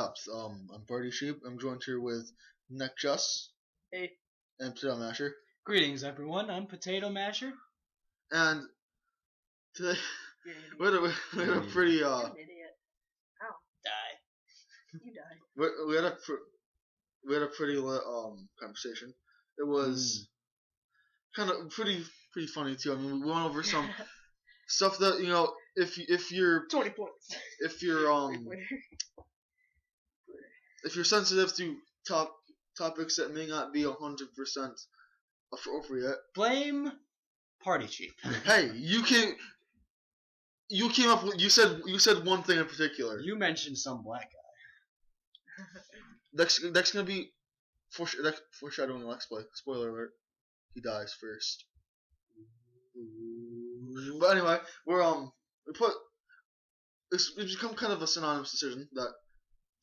Indepth. I'm Party Sheep. I'm joined here with Neck Chess Hey. and Potato Masher. Greetings, everyone. I'm Potato Masher. And today You're an idiot. we had a pretty You're an idiot. Ow. Die. You died. we had a pretty lit conversation. It was kind of pretty funny too. I mean, we went over some stuff that if you're 20 points. if you're sensitive to topics that may not be 100% appropriate. Blame Party Sheep. Hey, you came up with you said one thing in particular. You mentioned some black guy. That's gonna be foreshadowing the next play. Spoiler alert: he dies first. But anyway, it's become kind of a synonymous decision that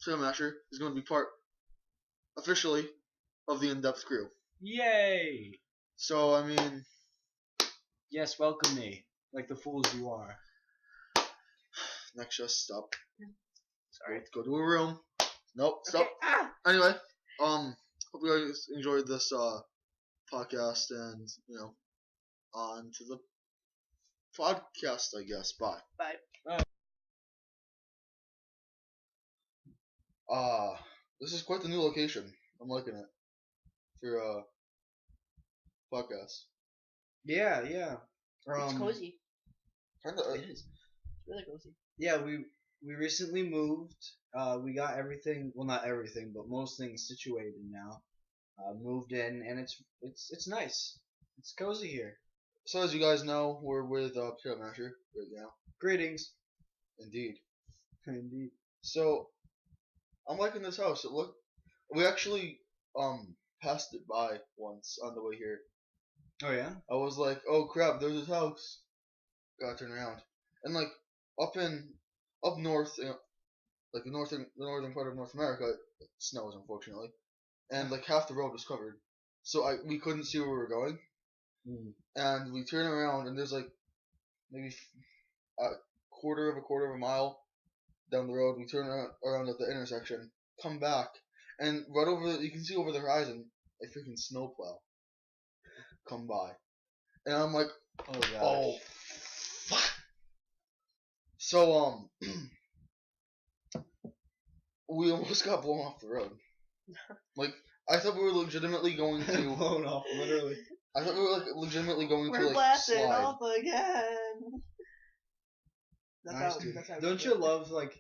Potato Masher is going to be part officially of the Indepth crew. Yay! So I mean, Yes, welcome me, like the fools you are. next, just stop. Sorry. Go to a room. Nope, stop. Okay. Ah! Anyway, hope you guys enjoyed this podcast, and on to the podcast, I guess. Bye. Bye. This is quite the new location. I'm liking it for podcast. Yeah. It's cozy. Kinda. It is. It's really cozy. Yeah, we recently moved. We got everything. Well, not everything, but most things situated now. Moved in, and it's nice. It's cozy here. So as you guys know, we're with Potato Masher right now. Greetings. Indeed. Indeed. So I'm liking this house. We actually passed it by once on the way here. Oh yeah. I was like, oh crap, there's this house. Gotta turn around. And like up north, like the northern part of North America, it snows unfortunately, and like half the road was covered, so we couldn't see where we were going. And we turn around and there's like maybe a quarter of a mile down the road. We turn around at the intersection, come back, and right over you can see over the horizon a freaking snowplow come by, and I'm like, Oh gosh. oh fuck. So we almost got blown off the road. Like I thought we were legitimately going to Blown off, literally. I thought we were like legitimately going We're to like blasting slide. off again. That's how Don't you love like?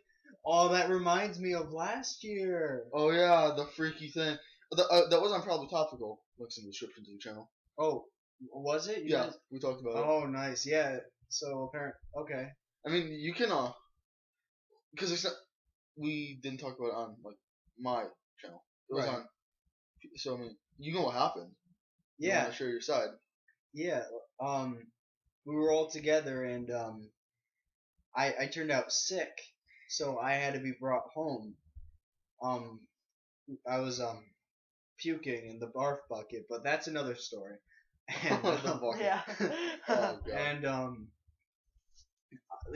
Oh, that reminds me of last year. Oh yeah, the freaky thing. That wasn't probably topical. Links in the description to the channel. Oh, was it? Yeah, we talked about it. Oh, nice. Yeah. So apparent. Okay. I mean, you can because it's not. We didn't talk about it on like my channel. It was Right. on. So I mean, you know what happened. You Yeah. want to share your side. Yeah. We were all together, and I turned out sick, so I had to be brought home. I was puking in the barf bucket, but that's another story. And, The bucket. Yeah. Oh god. and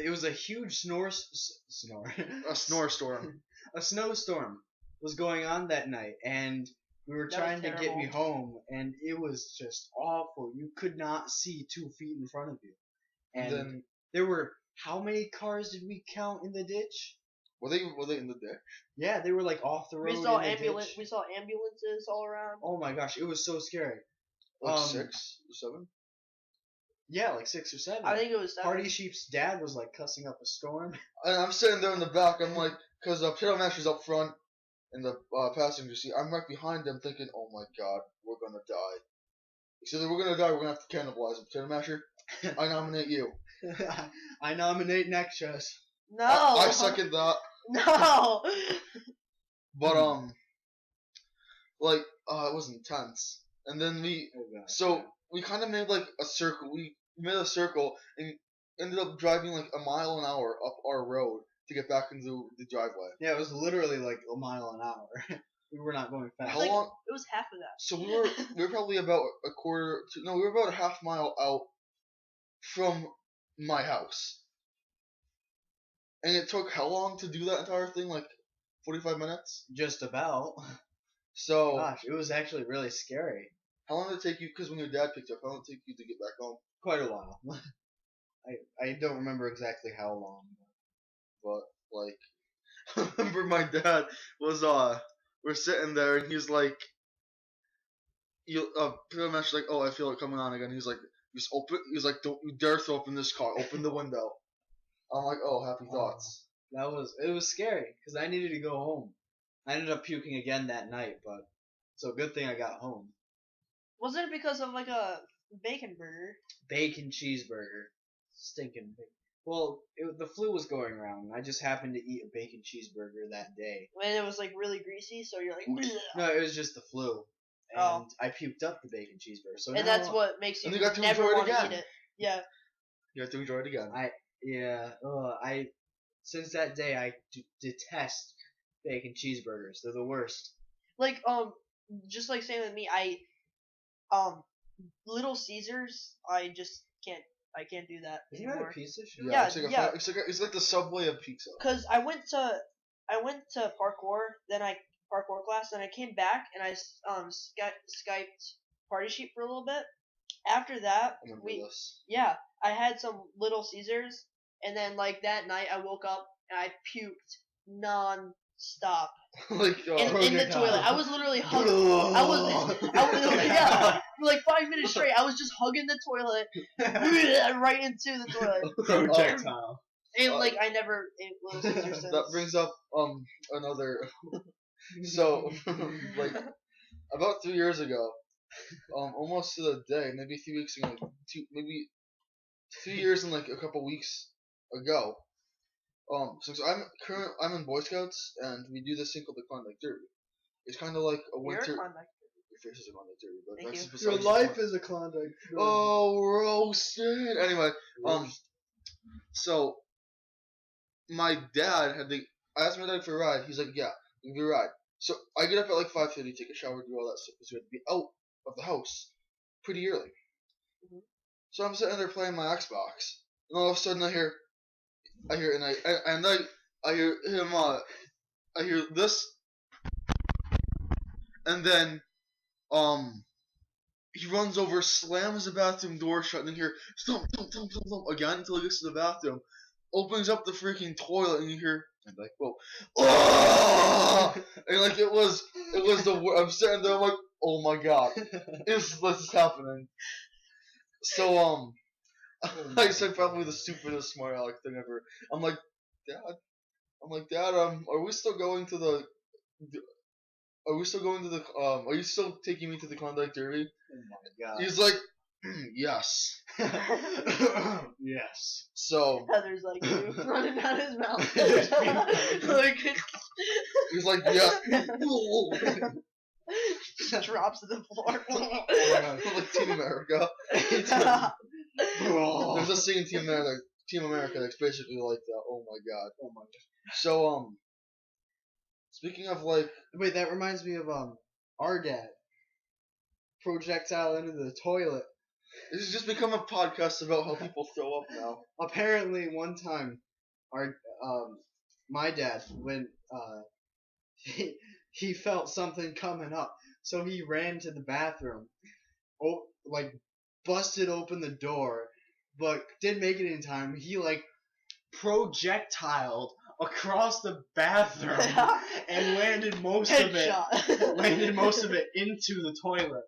it was a huge snore. A snore storm. A snowstorm was going on that night, and we were That was trying to get me terrible. home, and it was just awful. You could not see 2 feet in front of you, and then there were how many cars did we count in the ditch? were they in the ditch? Yeah, they were like off the road. We saw in the ditch. We saw ambulances all around. Oh my gosh, it was so scary. Like 6 or 7? Yeah, like 6 or 7. I think it was 7. Party Sheep's dad was like cussing up a storm. And I'm sitting there in the back. I'm like, because Potato Masher's up front in the passenger seat. I'm right behind them, thinking, "Oh my god, we're gonna die." It's either we're gonna die, or we're gonna have to cannibalize him. Potato Masher, I nominate you. I nominate Nexus. No. I second that. No. But like it was intense. And then we kind of made like a circle. We made a circle and ended up driving like a mile an hour up our road to get back into the driveway. Yeah, it was literally like a mile an hour. We were not going fast. How Like, long? It was half of that. So we were probably about we were about a half mile out from my house. And it took how long to do that entire thing? Like 45 minutes. Just about. So Gosh, it was actually really scary. how long did it take you? Because when your dad picked you up, how long did it take you to get back home? Quite a while. I don't remember exactly how long. But like, I remember my dad was we're sitting there and he's like, you pretty much like, oh, I feel it coming on again. He's like, just open. He's like, don't you dare to open this car. Open the window. I'm like, oh, happy thoughts. It was scary because I needed to go home. I ended up puking again that night, but so good thing I got home. Wasn't it because of like a bacon burger? Bacon cheeseburger, stinking bacon. Well, the flu was going around, and I just happened to eat a bacon cheeseburger that day. When it was like really greasy, so you're like, "Bleh." No, it was just the flu, and Oh. I puked up the bacon cheeseburger. So And now, that's what makes you And you got to never enjoy it want to again. eat it. Yeah. You have to enjoy it again. Since that day I detest bacon cheeseburgers. They're the worst. Like just like same with me, Little Caesars, I just can't do that Isn't that anymore. a piece of shit? Yeah, It's like the Subway of pizza. Cause I went to parkour class, then I came back and I Skyped Party Sheet for a little bit. After that, I remember this. I had some Little Caesars, and then like that night I woke up and I puked non-stop Like in the toilet. I was literally hugging. I was yeah, for like 5 minutes straight. I was just hugging the toilet right into the toilet. Projectile. And like I never ate Little Caesars since. That brings up another. So like about 3 years ago, almost to the day, maybe 3 weeks ago, maybe 2 years and like a couple weeks ago. So I'm in Boy Scouts and we do this thing called the Klondike Derby. It's kind of like a You're winter. a Klondike. Your face is a Klondike Derby, but Thank that's you. besides the point. is a Klondike. Oh, roasted. Anyway, so my dad I asked my dad for a ride. He's like, yeah, give me a ride. So I get up at like 5:30, take a shower, do all that stuff because we had to be out of the house pretty early. Mhm. So I'm sitting there playing my Xbox, and all of a sudden I hear hear him. I hear this, and then he runs over, slams the bathroom door shut, and then hear thump, thump, thump, thump, thump again until he gets to the bathroom. Opens up the freaking toilet, and you hear, I'm like, whoa, oh! And like it was the worst. I'm sitting there, I'm like, oh my god, this is happening. So I said probably the stupidest smart aleck thing ever. I'm like, Dad, are we still going to the? Are we still going to the? Are you still taking me to the Klondike Derby? Oh my god. He's like, yes. Yes. So Heather's like running down his mouth. Like, he's like, yes. Just drops to the floor. Like Team America. There's a scene in Team America that's basically like that. Oh my god. Oh my god. So speaking of like, Wait, that reminds me of our dad. Projectile into the toilet. this has just become a podcast about how people throw up now. Apparently, one time, my dad, when he felt something coming up, so he ran to the bathroom, busted open the door, but didn't make it in time. He projectiled across the bathroom and landed most of it into the toilet.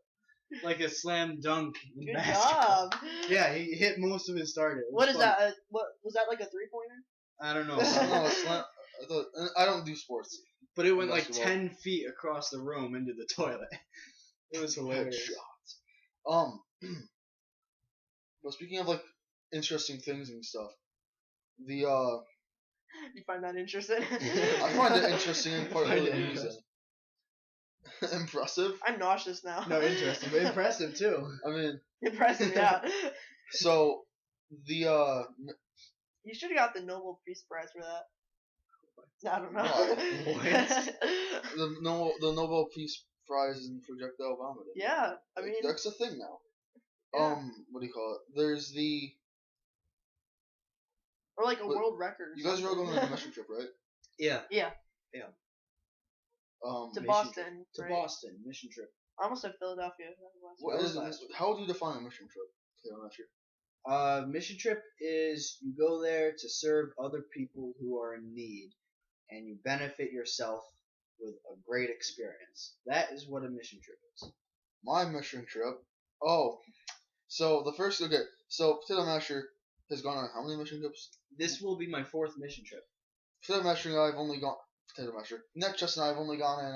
Like a slam dunk in Good basketball. job. Yeah, he hit most of his target. What is that? What was that, like a 3-pointer? I don't know. I don't do sports. But it went like Basketball. 10 feet across the room into the toilet. It was hilarious. Headshots. But speaking of like interesting things and stuff, You find that interesting? I find it interesting and partly amusing. Impressive. I'm nauseous now. No, interesting, but impressive too. I mean, Impressive, yeah. so the You should have got the Nobel Peace Prize for that. I don't know. the Nobel Peace Prize in projectile vomiting. Yeah, I mean, that's a thing now. yeah. What do you call it? There's the. Or like a world record. You guys are all going on a mission trip, right? Yeah. Yeah. To mission Boston, To right? Boston, mission trip. I almost said Philadelphia. What That is was it? last week. How would you define a mission trip? Okay, I'm not sure. Mission trip is you go there to serve other people who are in need, and you benefit yourself with a great experience. That is what a mission trip is. My mission trip. Oh, so the first. Okay, so Potato Masher has gone on how many mission trips? This will be my 4th mission trip. Potato Masher and I have only gone. Potato Masher. Next, Justin and I have only gone in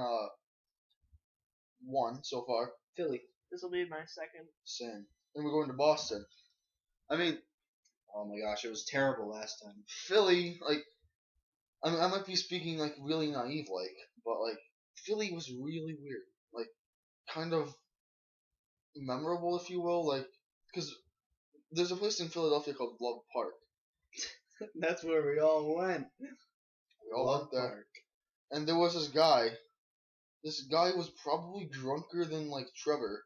one so far. Philly. This will be my second. Same. And we're going to Boston. I mean, Oh my gosh, it was terrible last time. Philly, like, I mean, I might be speaking like really naive, like, but like Philly was really weird, like, kind of memorable, if you will, like, because there's a place in Philadelphia called Love Park. That's where we all went. We all went there, Park. and there was this guy. This guy was probably drunker than like Trevor.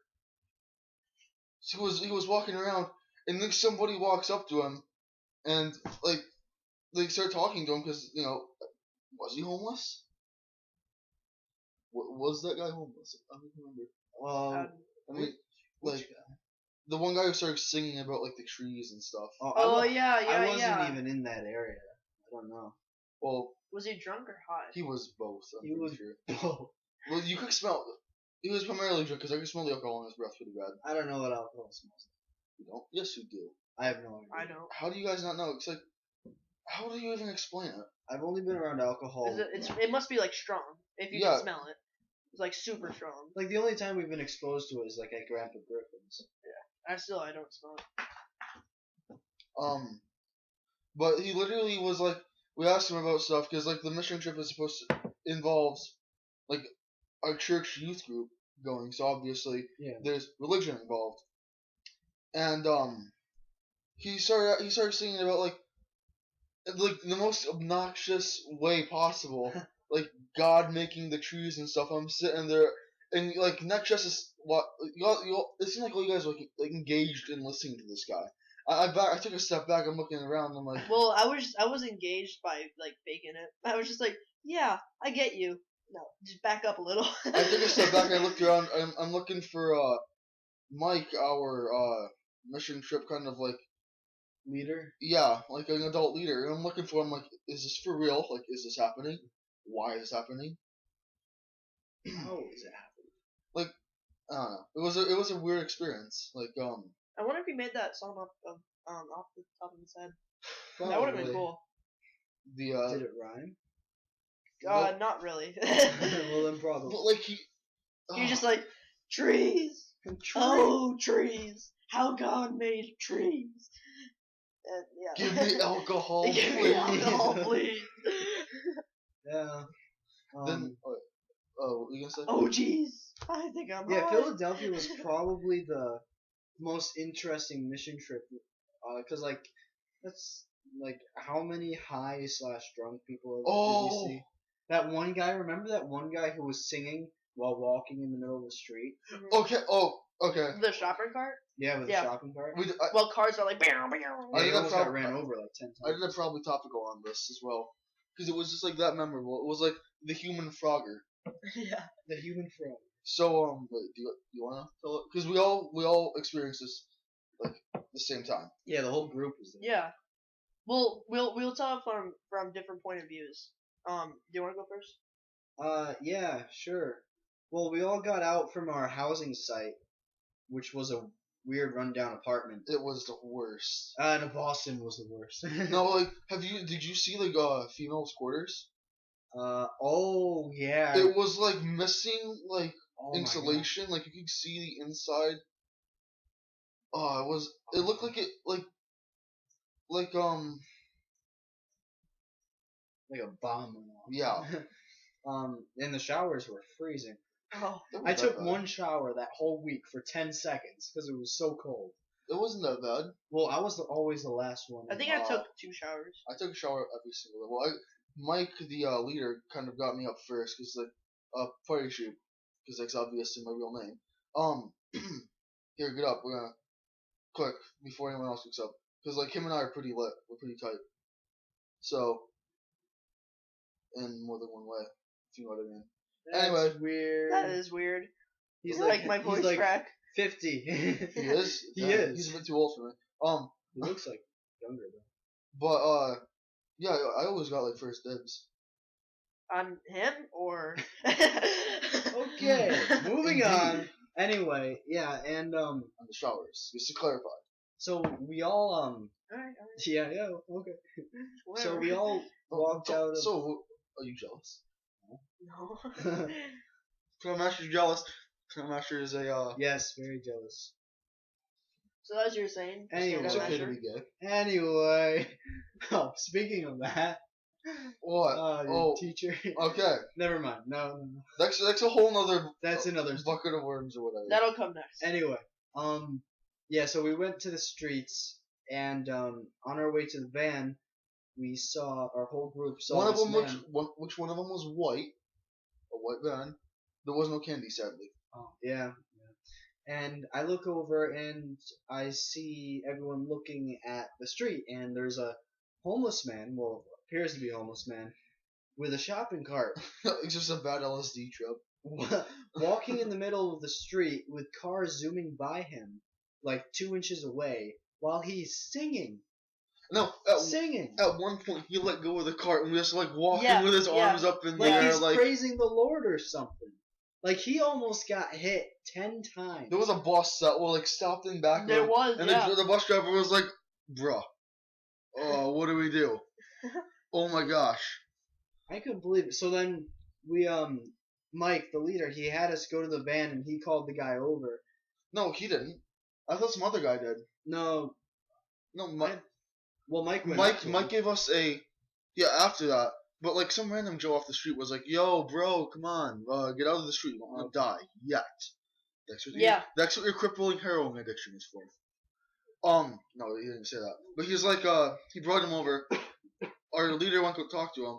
So he was walking around, and then somebody walks up to him, and like they start talking to him because was he homeless? Was that guy homeless? I don't remember. I mean, Which like the one guy who started singing about like the trees and stuff. Oh yeah, I wasn't yeah. even in that area. I don't know. Well, Was he drunk or high? he was both. I'm He pretty was sure. both. Well, you could smell. He was primarily drunk because I could smell the alcohol in his breath pretty bad. I don't know what alcohol smells You don't? Yes, you do. like. I have no idea. I don't. How do you guys not know? It's like, how do you even explain it? I've only been around alcohol. It must be like strong if you Yeah. can smell it. It's like super strong. Like the only time we've been exposed to it is like at Grandpa Griffin's. I don't smell it. But he literally was like, we asked him about stuff because like the mission trip is supposed to involves like our church youth group going, so obviously there's religion involved, and he started singing about like the most obnoxious way possible, like God making the trees and stuff. I'm sitting there. And like next is what it seemed like all you guys were like engaged in listening to this guy. I took a step back. I'm looking around. I'm like, well, I was engaged by like faking it. I was just like, yeah, I get you. No, just back up a little. I took a step back. I looked around. I'm looking for Mike, our mission trip kind of like leader. Yeah, like an adult leader. And I'm looking for him. Like, is this for real? Like, is this happening? Why is this happening? How is it happening? Like, I don't know. It was a weird experience. Like, I wonder if he made that song off the top of his head. Probably. That would have been cool. The Did it rhyme? Not really. Well, then probably. But like he was just like trees. Oh, trees! How God made trees. And, yeah. Give me alcohol, Give please. me alcohol, please. Yeah. Then, what you gonna say? Oh, jeez. I think I'm high. Philadelphia was probably the most interesting mission trip. Cause like, that's like how many high/drunk people did you see? That one guy. Remember that one guy who was singing while walking in the middle of the street? Okay. Oh, okay. The shopping cart? Yeah, with the shopping cart. Well, cars are like. I almost got ran over like 10 times. I did a probably topical on this as well, because it was just like that memorable. It was like the human Frogger. Yeah. The human frog. So wait, do you wanna tell it? Because we all experienced this like the same time. Yeah, the whole group was there. Yeah. Well, we'll tell it from different point of views. Do you want to go first? Yeah, sure. Well, we all got out from our housing site, which was a weird rundown apartment. It was the worst. No, Boston was the worst. No, like, did you see like females' quarters? Oh yeah. It was like missing like Oh my insulation. Like you could see the inside. Oh, it looked like it like a bomb went off. Yeah. And the showers were freezing. Oh. I took one shower that whole week for 10 seconds because it was so cold. It wasn't that bad. Well, I was always the last one. I think I took 2 showers. I took a shower every single day. Well, Mike, the leader, kind of got me up first because like party sheep, because that's obviously my real name. Here, get up. We're gonna quick before anyone else wakes up, because like him and I are pretty lit. We're pretty tight. So, in more than one way, if you know what I mean. Anyway. That's weird. That is weird. He's You're like my voice crack. 50. He is. He Yeah, is. He's a bit too old for me. He looks like younger though. But yeah, I always got like first dibs. On him or? Okay, moving on. Anyway, yeah, and On the showers, just to clarify. so we all Alright. yeah, okay. So Whatever. we all walked out of So, are you jealous? No. Master's jealous. Master is a yes, very jealous. So as you were saying, Anyway. It's okay to Master. be gay. Anyway, oh, speaking of that, What? your teacher. Okay. Never mind. No. That's a whole nother. That's another bucket of worms or whatever. That'll come next. Anyway, yeah. So we went to the streets, and on our way to the van, we saw our whole group saw One of this them, man. which one of them was white, a white van. There was no candy, sadly. Oh, yeah. And I look over and I see everyone looking at the street, and there's a homeless man, well, appears to be a homeless man, with a shopping cart, It's just a bad LSD trip. walking in the middle of the street with cars zooming by him, like 2 inches away, while he's singing. No, Singing! at one point he let go of the cart and was just like walking Yeah, with his yeah. arms up in the Like air, he's like praising the Lord or something. Like he almost got hit 10 times. there was a bus that like stopped in back of There him, was, and yeah. the bus driver was like, "Bruh, what do we do? Oh my gosh!" I couldn't believe it. So then we, Mike, the leader, he had us go to the van and he called the guy over. No, he didn't. I thought some other guy did. No, No, Mike. well, Mike went up to Mike him. gave us a after that. But like some random Joe off the street was like, "Yo, bro, come on, get out of the street. You don't want to die yet." That's what your crippling heroin addiction is for. No, he didn't say that. But he's like, he brought him over. Our leader went to talk to him,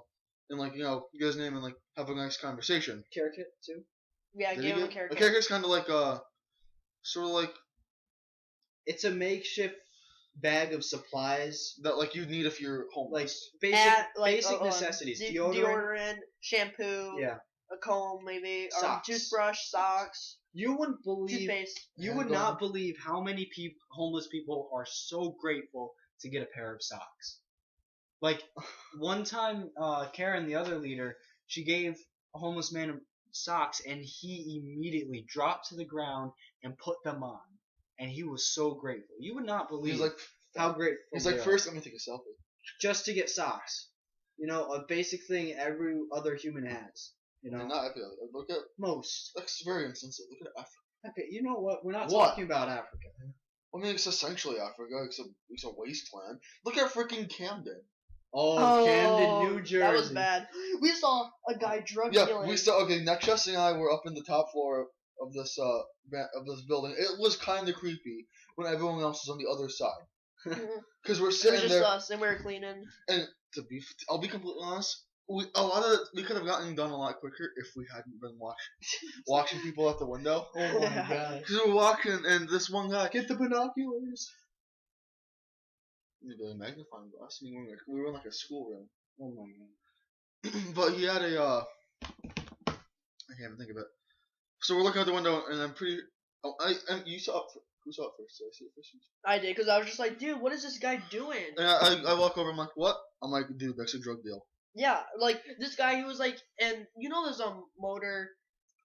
and like, get his name and like have a nice conversation. Carrot Kit, too? Yeah, Did give he him a get- character. A character's kind of like sort of like It's a makeshift bag of supplies, that like you'd need if you're like homeless. basic necessities. Deodorant, shampoo, Yeah. a comb maybe, Socks. toothbrush, socks, You wouldn't believe, toothpaste. you Yeah, would go not on. believe how many homeless people are so grateful to get a pair of socks. Like, one time, Karen, the other leader, she gave a homeless man socks, and he immediately dropped to the ground and put them on. And he was so grateful. You would not believe He's like, how grateful he's they like, are. first let me take a selfie. Just to get socks. You know, a basic thing every other human has. You know, And not Africa. Look at most. that's very insensitive. Look at Africa. Okay, you know what? We're not What? talking about Africa. I mean, it's essentially Africa. It's a wasteland. Look at freaking Camden. Oh, Camden, New Jersey. That was bad. We saw a guy drug Yeah, dealing. we saw. Okay, now Chelsea and I were up in the top floor of this building. It was kind of creepy when everyone else was on the other side. Mhm. Because we're It was sitting just there, us, and we were cleaning. and I'll be completely honest. We could have gotten done a lot quicker if we hadn't been watching people at the window. Oh my god. Because we were walking, and this one guy, get the binoculars. Maybe a magnifying glass. I mean, we were in like a schoolroom. Oh my god. But he had a, I can't even think of it. So we're looking out the window, and I'm pretty. Oh, you saw it. Who saw it first? Did I see it first? I did, because I was just like, dude, what is this guy doing? And I walk over. I'm like, what? I'm like, dude, that's a drug deal. Yeah, like this guy, he was like, and you know, there's motor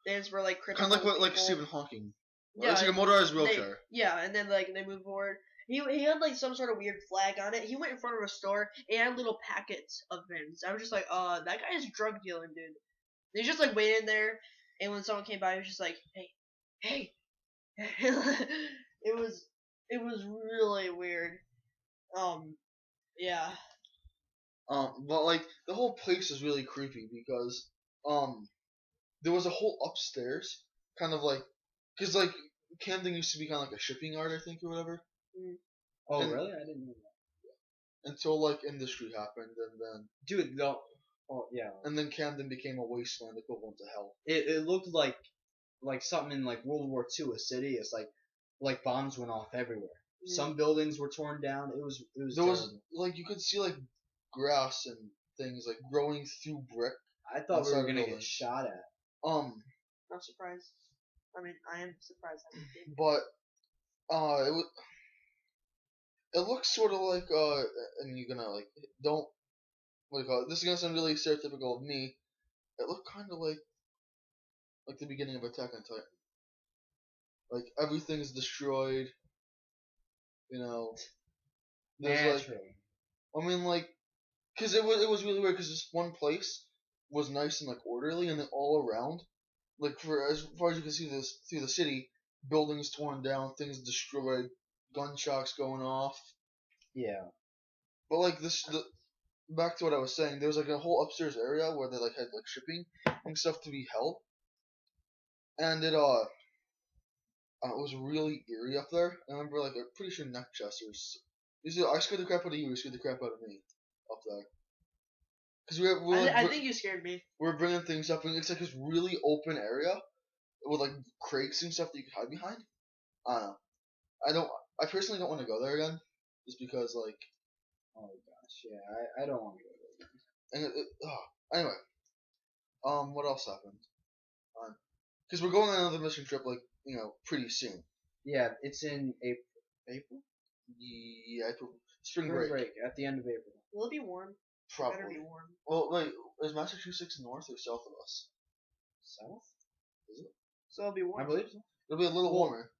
things for like crippled Kind of like what people? Stephen Hawking. Yeah, It's like a motorized wheelchair. Yeah, and then like they move forward. He had like some sort of weird flag on it. He went in front of a store and had little packets of things. I was just like, that guy is drug dealing, dude. And he's just like waiting there, and when someone came by, he was just like, hey. It was really weird. Yeah. But like the whole place is really creepy because there was a whole upstairs, kind of like, cause like Camden used to be kind of like a shipping yard, I think, or whatever. Oh, And- really? I didn't know that. Until like industry happened, and Dude, no. Oh, yeah. then Camden became a wasteland equivalent to hell. It looked like something in like World War II, a city. It's like bombs went off everywhere. Yeah. Some buildings were torn down. It was There terrible. was like you could see like grass and things like growing through brick. I thought we outside were the gonna building. get shot at. Not surprised. I mean, I am surprised that we did. but it looks sort of like and you're gonna like don't what do you call it? This is gonna sound really stereotypical of me. It looked kind of like the beginning of Attack on Titan. Like everything's destroyed. You know, there's Naturally. like I mean like because it was really weird because this one place was nice and like orderly and then all around like for as far as you can see this through the city, buildings torn down, things destroyed, gunshots going off. Yeah. But like back to what I was saying, there was like a whole upstairs area where they like had like shipping and stuff to be held, and it was really eerie up there. I remember like I'm pretty sure neck chesters. I scared the crap out of you. You scared the crap out of me up there. Because I think you scared me. we're bringing things up, and it's like this really open area with like crates and stuff that you can hide behind. I don't know. I personally don't want to go there again, just because like. Oh gosh, yeah, I don't want to go there. And anyway, what else happened? Because we're going on another mission trip, like pretty soon. Yeah, it's in April. April? Yeah, spring Spring break. break at the end of April. Will it be warm? Probably. It better be warm. Well, wait, is Massachusetts north or south of us? South? Is it? So it'll be warm. I believe so. It'll be a little warmer.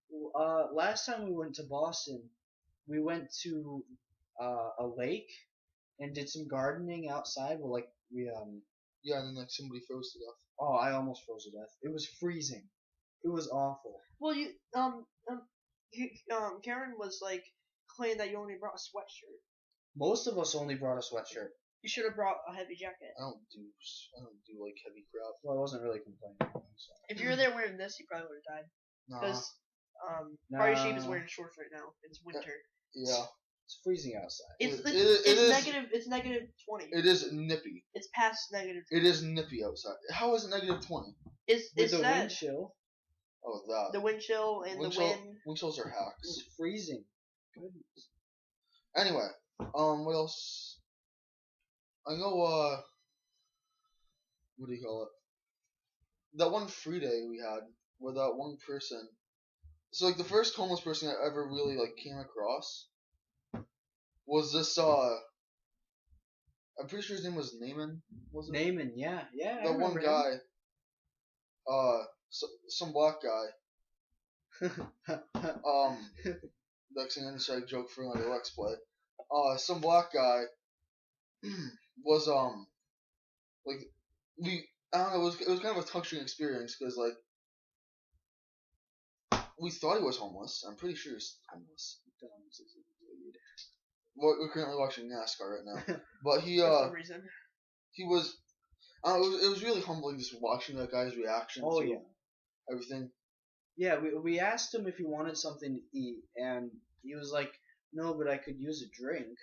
Last time we went to Boston, we went to a lake and did some gardening outside. Well, like Yeah, and then like somebody froze to death. Oh, I almost froze to death. It was freezing. It was awful. Well, Karen was like claiming that you only brought a sweatshirt. Most of us only brought a sweatshirt. You should have brought a heavy jacket. I don't do like heavy crap. Well, I wasn't really complaining. So. If you were there wearing this, you probably would have died. Nah. Because Party Sheep is wearing shorts right now. It's winter. Yeah. It's freezing outside. It's negative 20. It is nippy. It's past negative 20. It is nippy outside. How is it negative 20? It's With the sad. wind chill. Oh, that. The wind chill and the wind. Wind chills are hacks. It's freezing. Goodness. Anyway, what else? I know, what do you call it? That one free day we had with that one person. So, like, the first homeless person I ever really, like, came across was this, I'm pretty sure his name was Naaman, was it? Naaman, yeah. That one guy, some black guy, that's an inside joke for another Let's Play. Some black guy was like I don't know, it was kind of a touching experience because like we thought he was homeless. I'm pretty sure he's homeless. We're currently watching NASCAR right now, but he For some reason. he was. It was really humbling just watching that guy's reaction to everything. Yeah, we asked him if he wanted something to eat, and he was like, "No, but I could use a drink."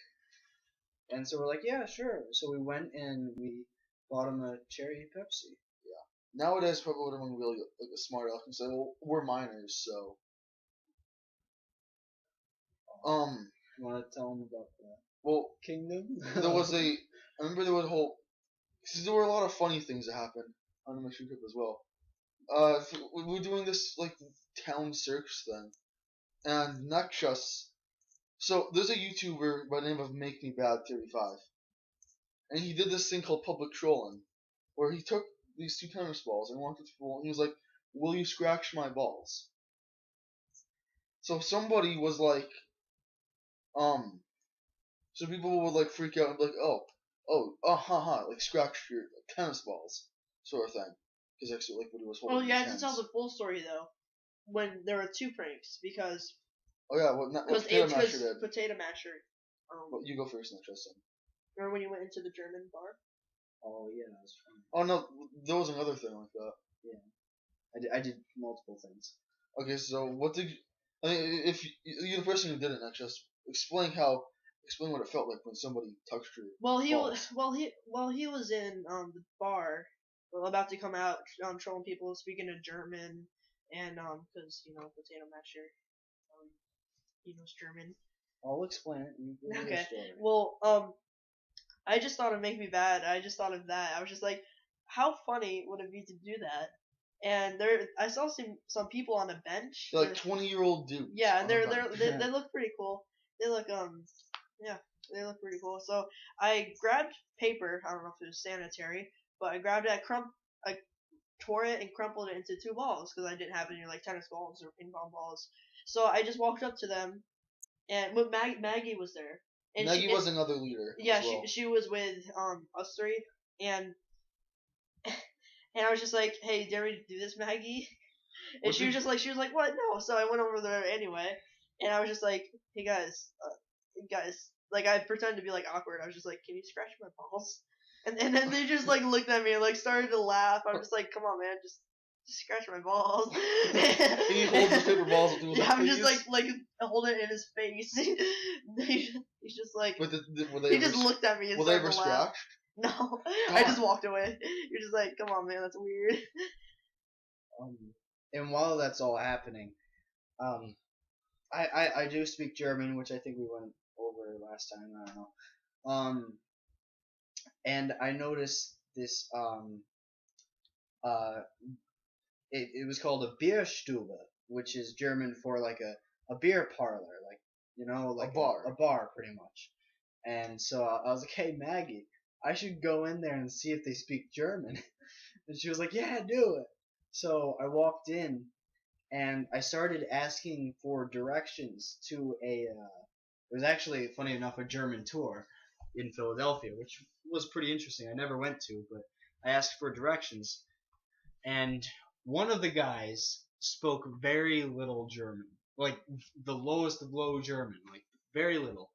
And so we're like, "Yeah, sure." So we went and we bought him a cherry Pepsi. Yeah. Nowadays, people would have been really like a smart aleck and say, "Well, we're minors, so." You want to tell him about that? Well, Kingdom? there was I remember there was a whole. Cause there were a lot of funny things that happened on the mission trip as well. We were doing this like town search thing, and next us. So there's a YouTuber by the name of Make Me Bad 35, and he did this thing called public trolling, where he took these two tennis balls and wanted to and he was like, "Will you scratch my balls?" So somebody was like, so people would like freak out and be like, like scratch your tennis balls, sort of thing, because actually like what he was holding. Well, you have to tell the full story though. When there were two pranks, because. Oh yeah, what Potato Masher did. Potato Masher. Well, you go first, not Tristan. Remember when you went into the German bar? Oh yeah, that's funny. Oh no, there was another thing like that. Yeah, I did multiple things. Okay, so what did I mean, if you're the person who did it, not just explain what it felt like when somebody touched your balls. He was in the bar, about to come out, trolling people, speaking in German, and because Potato Masher, he knows German. I'll explain it. You okay. Well, I just thought it'd make me bad. I just thought of that. I was just like, how funny would it be to do that? and I saw some people on a bench. They're like 20-year-old dudes. Yeah, and on a bench. they look pretty cool. They look yeah, they look pretty cool. So I grabbed paper. I don't know if it was sanitary, but I grabbed it. I tore it and crumpled it into 2 balls because I didn't have any like tennis balls or ping pong balls. So I just walked up to them, and Maggie was there. And Maggie was another leader. Yeah, as well. she was with us 3, and I was just like, hey, dare we do this, Maggie? And she was like, what? No. So I went over there anyway, and I was just like, hey guys, like I pretended to be like awkward. I was just like, can you scratch my balls? And then they just like looked at me and like started to laugh. I'm just like, come on, man, just scratch my balls. Can you hold his paper balls? Yeah, I'm just like holding it in his face. He's just like, he just looked at me and Were they started ever to laugh. scratched? No, I just walked away. You're just like, come on, man, that's weird. And while that's all happening, I do speak German, which I think we went over last time. I don't know. And I noticed this. It was called a Bierstube, which is German for like a beer parlor, like like a bar, pretty much. And so I was like, hey Maggie, I should go in there and see if they speak German. And she was like, yeah, do it. So I walked in, and I started asking for directions to it was actually, funny enough, a German tour in Philadelphia, which was pretty interesting. I never went to, but I asked for directions, and one of the guys spoke very little German, like the lowest of low German, like very little.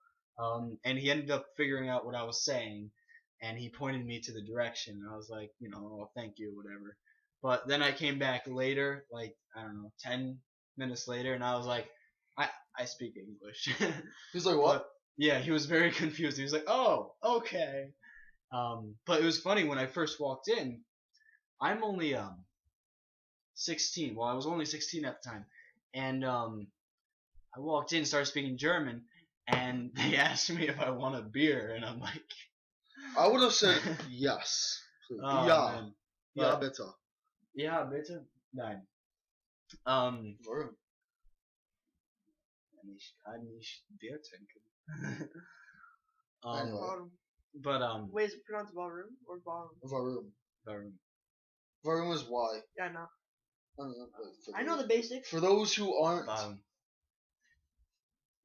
And he ended up figuring out what I was saying, and he pointed me to the direction. And I was like, oh, thank you, whatever. But then I came back later, like, I don't know, 10 minutes later, and I was like, I speak English. He's like, what? But, yeah, he was very confused. He was like, oh, okay. But it was funny, when I first walked in, I'm only 16. Well, I was only 16 at the time. And I walked in, started speaking German, and they asked me if I want a beer, and I'm like... I would have said yes. Oh, yeah. man. Ja, bitte. Ja, bitte? Nein. Warum? Ich kann nicht Bier trinken. Anyway. Ballroom. But Wait, is it pronounced ballroom or ballroom? Varum. Varum is Y. Yeah, no. I know the basics. For those who aren't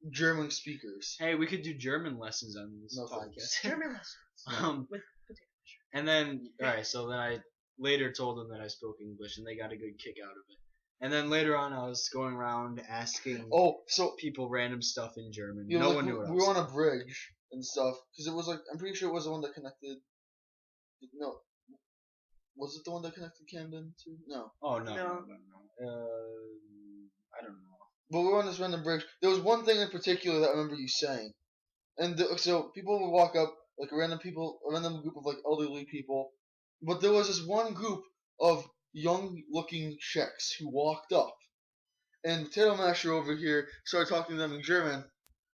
German speakers. Hey, we could do German lessons on this podcast. German lessons. With potato. And then, alright, so then I later told them that I spoke English, and they got a good kick out of it. And then later on, I was going around asking people random stuff in German. No one knew what I was saying. We were on a bridge and stuff, because it was like, I'm pretty sure it was the one that connected, no, was it the one that connected Camden to? No. Oh, no. I don't know. But we were on this random bridge. There was one thing in particular that I remember you saying. And so people would walk up, like a random group of like elderly people. But there was this one group of young-looking Czechs who walked up. And Potato Masher over here started talking to them in German.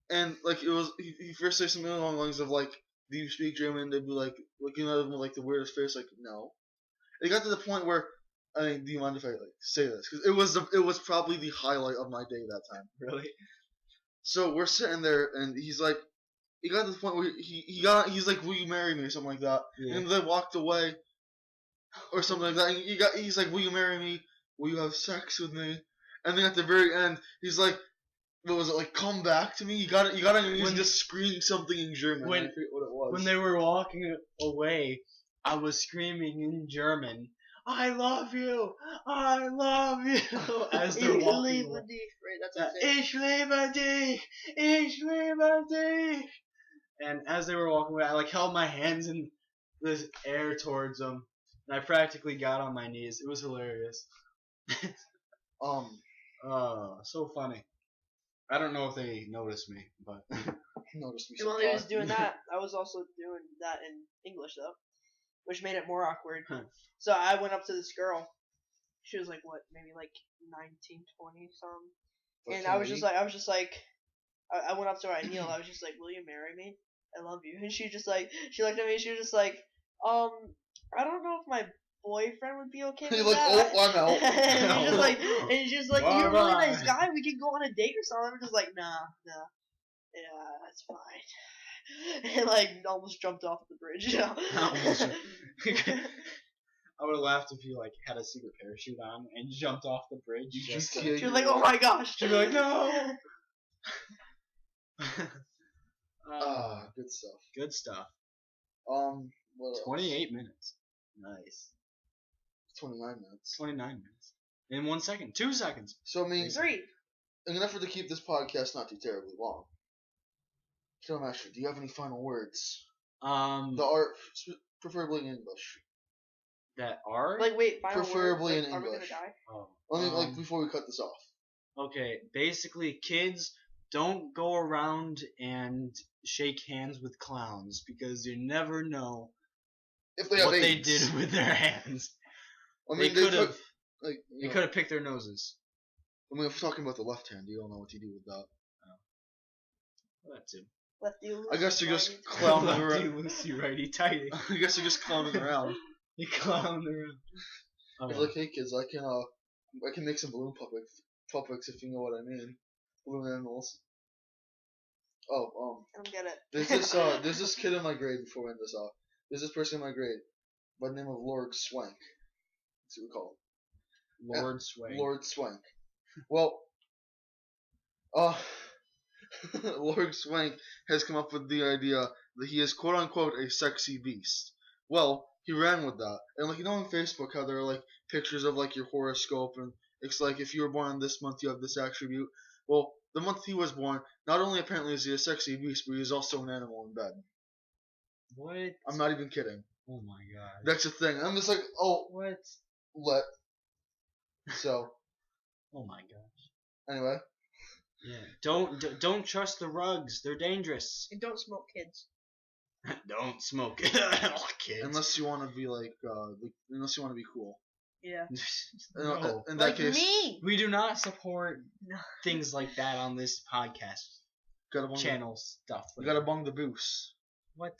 And like it was, he first said something along the lines of like, "Do you speak German?" They'd be like looking at him with like the weirdest face, like, "No." It got to the point where, I mean, do you mind if I like say this? Because it was probably the highlight of my day that time. Really? So we're sitting there, and he's like, he got to the point where he's like, "Will you marry me?" or something like that. Yeah. And they walked away, or something like that. And he's like, "Will you marry me? Will you have sex with me?" And then at the very end, he's like, what was it, like, come back to me? You gotta just scream something in German. I forget what it was. When they were walking away, I was screaming in German, "I love you! I love you!" As they're walking away. Ich liebe dich! Ich liebe dich! And as they were walking away, I like held my hands in this air towards them, and I practically got on my knees. It was hilarious. So funny. I don't know if they noticed me, but noticed me. While he was doing that, I was also doing that in English though, which made it more awkward. So I went up to this girl. She was like what, maybe like 19, 20 something. And I was just like, I went up to her, I kneeled. I was just like, "Will you marry me? I love you." And she looked at me. She was just like, I don't know if my boyfriend would be okay You're with like, that. oh, I'm out. and he's just like, you're a really Bye-bye. nice guy. We could go on a date or something. I'm just like, nah, yeah, that's fine. And like, almost jumped off the bridge. I would have laughed if you like had a secret parachute on and jumped off the bridge. You Just just to- kidding. She was like, oh my gosh. She'd be like, no. Good stuff. Good stuff. What else? 28 minutes. Nice. 29 minutes. 29 minutes. In 1 second. 2 seconds. So I mean, 3. in an effort to keep this podcast not too terribly long, Killer Master, do you have any final words? The art, preferably in English. That are? Like, wait, final Preferably words? in Like, are we gonna English. die? Oh. I mean, like, before we cut this off. Okay, basically, kids, don't go around and shake hands with clowns because you never know If they have what they AIDS. did with their hands. I They mean, could have. like, They could have picked their noses. I mean, if we're talking about the left hand, you don't know what you do with that. That too. Lefty loosey, I guess you're just righty. clowning Lefty around. loosey, righty tighty. I guess you're just clowning around. You clown around. It's like, hey kids, I can make some balloon puppets if you know what I mean. Balloon animals. Oh, I don't get it. there's this kid in my grade before we end this off. There's this person in my grade by the name of Lord Swank. That's what we call him. Lord Sway. Lord Swank. Well, Lord Swank has come up with the idea that he is quote unquote a sexy beast. Well, he ran with that. And like, you know on Facebook how there are like pictures of like your horoscope and it's like if you were born this month you have this attribute. Well, the month he was born, not only apparently is he a sexy beast, but he's also an animal in bed. What? I'm not even kidding. Oh my god. That's the thing. I'm just like, oh, What? let. So, Oh my gosh. anyway. Yeah. Don't trust the rugs. They're dangerous. And don't smoke, kids. Don't smoke it, oh, kids. Unless you want to be like, unless you want to be cool. Yeah. No. In that Like case, me. We do not support No. things like that on this podcast gotta bung channel stuff. You gotta bung the boost. What?